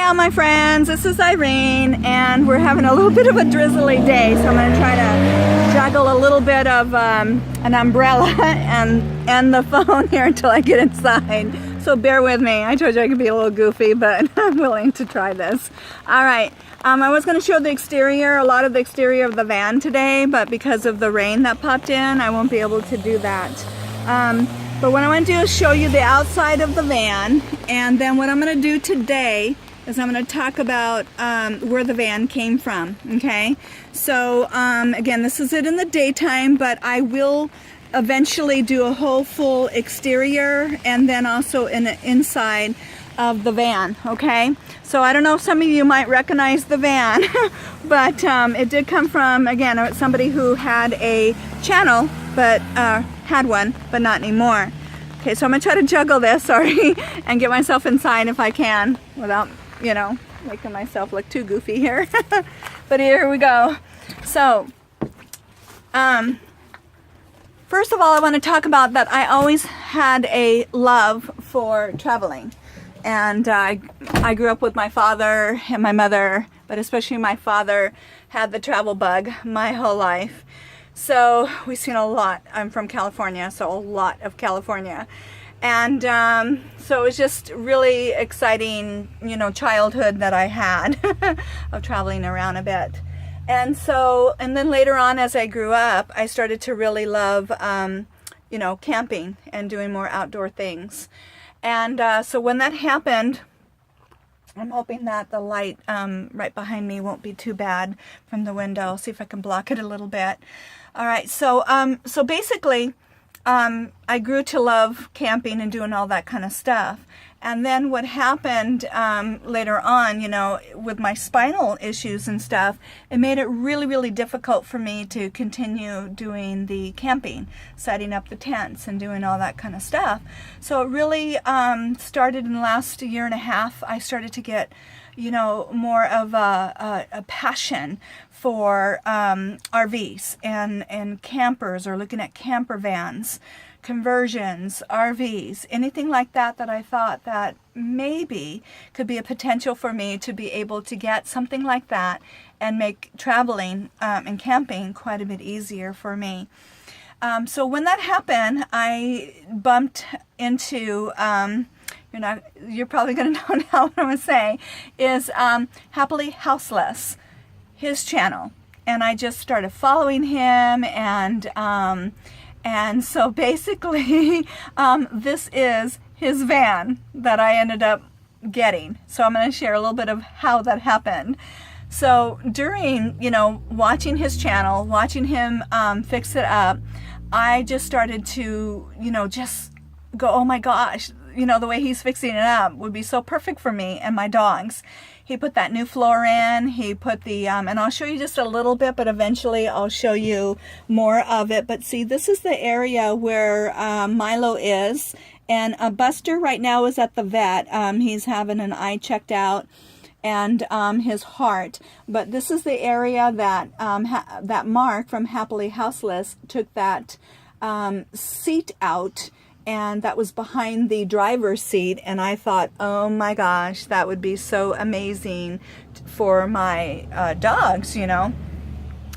all my friends, this is Irene, and we're having a little bit of a drizzly day, so I'm going to try to juggle a little bit of an umbrella and the phone here until I get inside. So bear with me. I told you I could be a little goofy, but I'm willing to try this. Alright, I was going to show the exterior, a lot of the exterior of the van today, but because of the rain that popped in, I won't be able to do that. But what I want to do is show you the outside of the van, and then what I'm going to do today is I'm going to talk about where the van came from, okay? So again, this is it in the daytime, but I will eventually do a whole full exterior and then also in the inside of the van, okay? So I don't know if some of you might recognize the van, but it did come from, again, somebody who had a channel, but had one, but not anymore. Okay, so I'm gonna try to juggle this, sorry, and get myself inside if I can without, you know, making myself look too goofy here. But here we go. So, first of all, I want to talk about that I always had a love for traveling. And I grew up with my father and my mother, but especially my father had the travel bug my whole life. So we've seen a lot. I'm from California, so a lot of California. And so it was just really exciting, you know, childhood that I had of traveling around a bit. And so, and then later on as I grew up, I started to really love, you know, camping and doing more outdoor things. And so when that happened, I'm hoping that the light right behind me won't be too bad from the window. I'll see if I can block it a little bit. All right, so so basically, I grew to love camping and doing all that kind of stuff. And then what happened later on, you know, with my spinal issues and stuff, it made it really, really difficult for me to continue doing the camping, setting up the tents and doing all that kind of stuff. So it really started in the last year and a half. I started to get, you know, more of a passion for RVs and campers, or looking at camper vans, conversions, RVs, anything like that, that I thought that maybe could be a potential for me to be able to get something like that and make traveling and camping quite a bit easier for me. So when that happened, I bumped into, you're probably going to know now what I'm going to say, is HappilyHouseless, his channel. And I just started following him, and so basically, this is his van that I ended up getting. So I'm going to share a little bit of how that happened. So during, you know, watching his channel, watching him fix it up, I just started to, you know, just go, oh my gosh, you know, the way he's fixing it up would be so perfect for me and my dogs. He put that new floor in, he put the, and I'll show you just a little bit, but eventually I'll show you more of it. But see, this is the area where Milo is, and Buster right now is at the vet. He's having an eye checked out, and his heart. But this is the area that that Mark from HappilyHouseless took that seat out, and that was behind the driver's seat, and I thought, oh my gosh, that would be so amazing for my dogs, you know.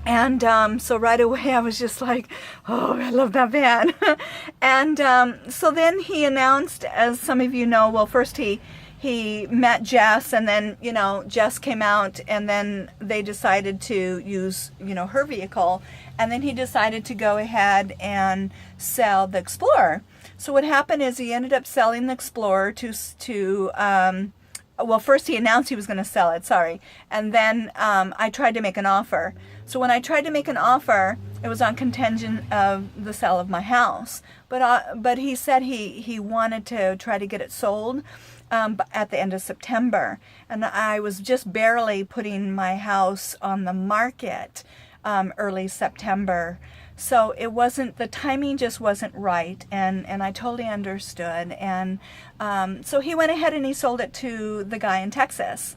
And so right away I was just like, oh, I love that van. And so then he announced, as some of you know, well, first he met Jess, and then, you know, Jess came out, and then they decided to use, you know, her vehicle, and then he decided to go ahead and sell the Xplorer. So what happened is he ended up selling the Xplorer to well, first he announced he was going to sell it, sorry, and then I tried to make an offer. So when I tried to make an offer, it was on contingent of the sale of my house, but he said he wanted to try to get it sold at the end of September, and I was just barely putting my house on the market early September. So it wasn't, the timing just wasn't right, and I totally understood. And so he went ahead and he sold it to the guy in Texas.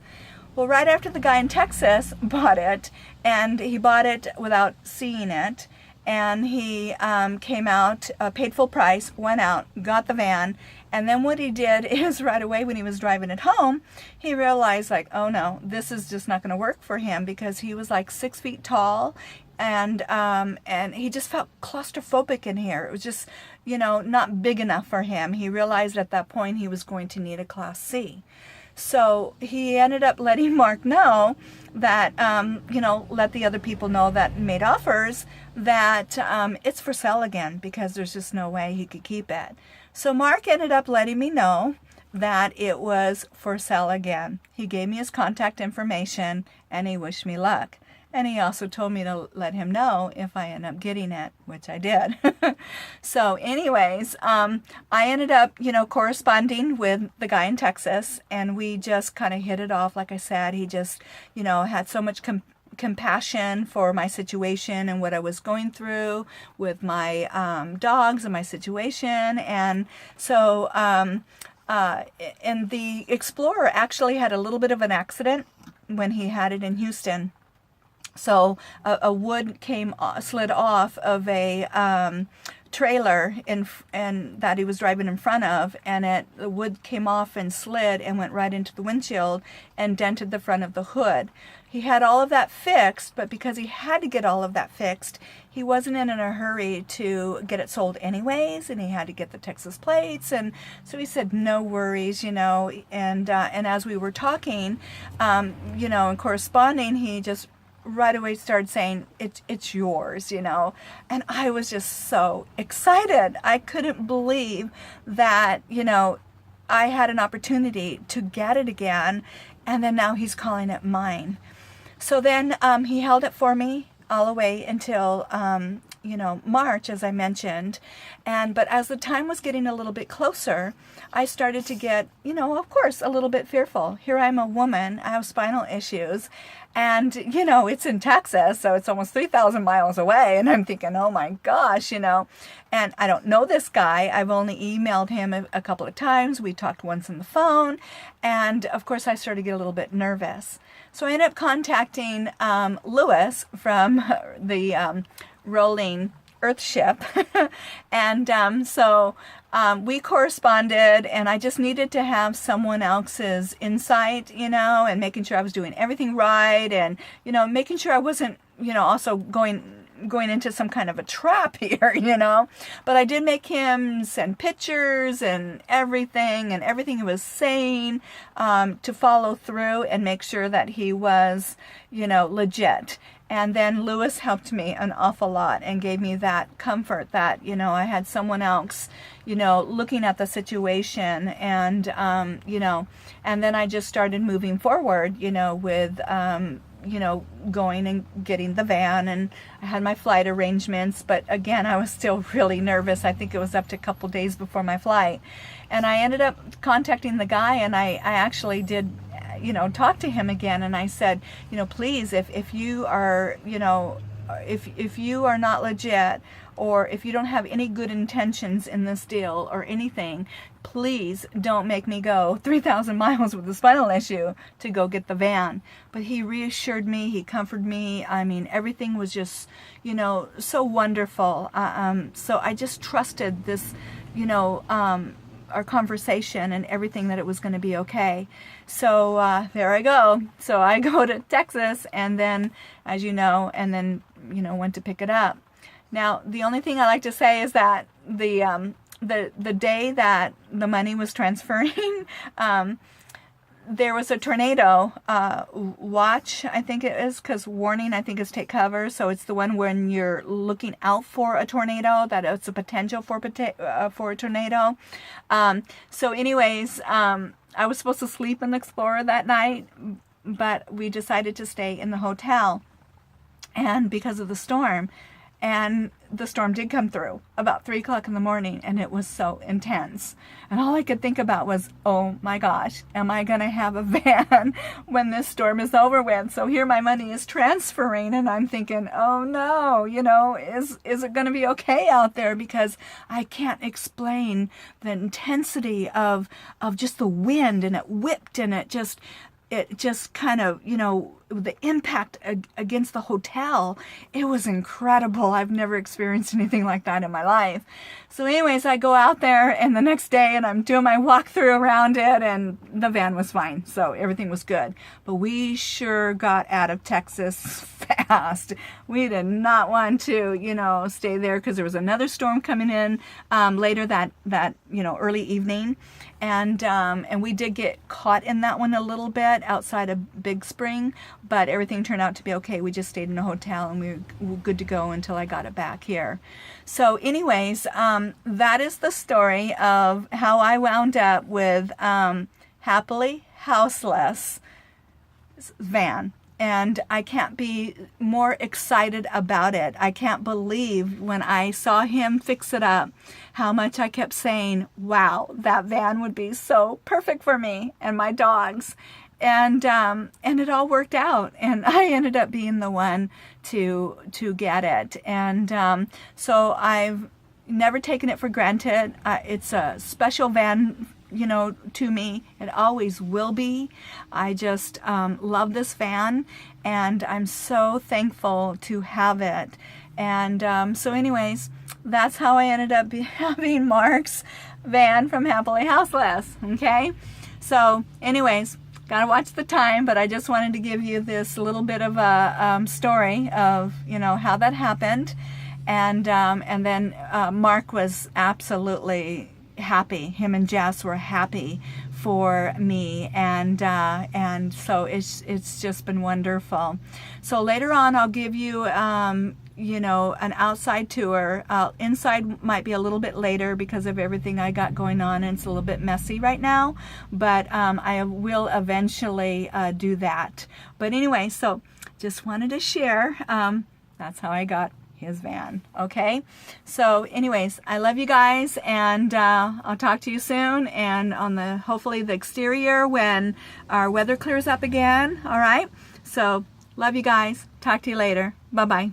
Well, right after the guy in Texas bought it, and he bought it without seeing it, and he came out, paid full price, went out, got the van, And then what he did is right away when he was driving it home, he realized like, oh no, this is just not going to work for him, because he was like 6 feet tall, and he just felt claustrophobic in here. It was just, not big enough for him. He realized at that point he was going to need a Class C. So he ended up letting Mark know that, let the other people know that made offers that it's for sale again, because there's just no way he could keep it. So Mark ended up letting me know that it was for sale again. He gave me his contact information and he wished me luck. And he also told me to let him know if I end up getting it, which I did. So anyways, I ended up, corresponding with the guy in Texas, and we just kind of hit it off. Like I said, he just, had so much compassion for my situation and what I was going through with my dogs and my situation. And so, and the Xplorer actually had a little bit of an accident when he had it in Houston. So a wood slid off of a trailer and that he was driving in front of, and the wood came off and slid and went right into the windshield and dented the front of the hood. He had all of that fixed, but because he had to get all of that fixed, he wasn't in a hurry to get it sold anyways, and he had to get the Texas plates. And so he said, no worries, and as we were talking, and corresponding, he just right away started saying, it's yours, and I was just so excited. I couldn't believe that, I had an opportunity to get it again, and then now he's calling it mine. So then he held it for me all the way until March, as I mentioned. But as the time was getting a little bit closer, I started to get, of course, a little bit fearful. Here I'm a woman, I have spinal issues, and, it's in Texas, so it's almost 3,000 miles away. And I'm thinking, oh my gosh, and I don't know this guy. I've only emailed him a couple of times. We talked once on the phone. And of course, I started to get a little bit nervous. So I ended up contacting Lewis from the Rolling Earth ship. And so we corresponded, and I just needed to have someone else's insight, and making sure I was doing everything right, and, making sure I wasn't, also going into some kind of a trap here, But I did make him send pictures and everything he was saying, to follow through and make sure that he was, legit. And then Lewis helped me an awful lot and gave me that comfort that, I had someone else, looking at the situation, and, and then I just started moving forward, with, going and getting the van, and I had my flight arrangements, but again, I was still really nervous. I think it was up to a couple days before my flight. And I ended up contacting the guy, and I actually did, talk to him again, and I said, please, if you are, if you are not legit, or if you don't have any good intentions in this deal or anything, please don't make me go 3,000 miles with a spinal issue to go get the van. But he reassured me, he comforted me. I mean, everything was just, so wonderful. So I just trusted this, our conversation and everything, that it was going to be okay. So there I go. So I go to Texas, and then, as you know, and then, went to pick it up. Now, the only thing I like to say is that the day that the money was transferring, there was a tornado watch, I think it is, because warning, I think, is take cover. So it's the one when you're looking out for a tornado, that it's a potential for a tornado. So anyways, I was supposed to sleep in the Xplorer that night, but we decided to stay in the hotel, and because of the storm. And the storm did come through about 3 o'clock in the morning, and it was so intense. And all I could think about was, oh my gosh, am I going to have a van when this storm is over with? So here my money is transferring, and I'm thinking, oh no, is it going to be okay out there? Because I can't explain the intensity of just the wind, and it whipped, and it just, it just kind of, the impact against the hotel, it was incredible. I've never experienced anything like that in my life. So anyways, I go out there and the next day and I'm doing my walkthrough around it, and the van was fine. So everything was good. But we sure got out of Texas fast. We did not want to, stay there because there was another storm coming in later that early evening. And we did get caught in that one a little bit outside of Big Spring, but everything turned out to be okay. We just stayed in a hotel and we were good to go until I got it back here. So anyways, that is the story of how I wound up with Happily Houseless van. And I can't be more excited about it. I can't believe when I saw him fix it up, how much I kept saying, wow, that van would be so perfect for me and my dogs. And it all worked out. And I ended up being the one to get it. And so I've never taken it for granted. It's a special van, to me. It always will be. I just love this van, and I'm so thankful to have it. And so anyways, that's how I ended up having Mark's van from Happily Houseless. Okay? So anyways, gotta watch the time, but I just wanted to give you this little bit of a story of, how that happened. And then Mark was absolutely happy. Him and Jess were happy for me, and so it's just been wonderful. So later on, I'll give you an outside tour. Inside might be a little bit later because of everything I got going on, and it's a little bit messy right now, but I will eventually do that. But anyway, so just wanted to share. That's how I got his van. Okay, so anyways, I love you guys, and I'll talk to you soon, and on hopefully the exterior when our weather clears up again. All right, so love you guys. Talk to you later. Bye bye.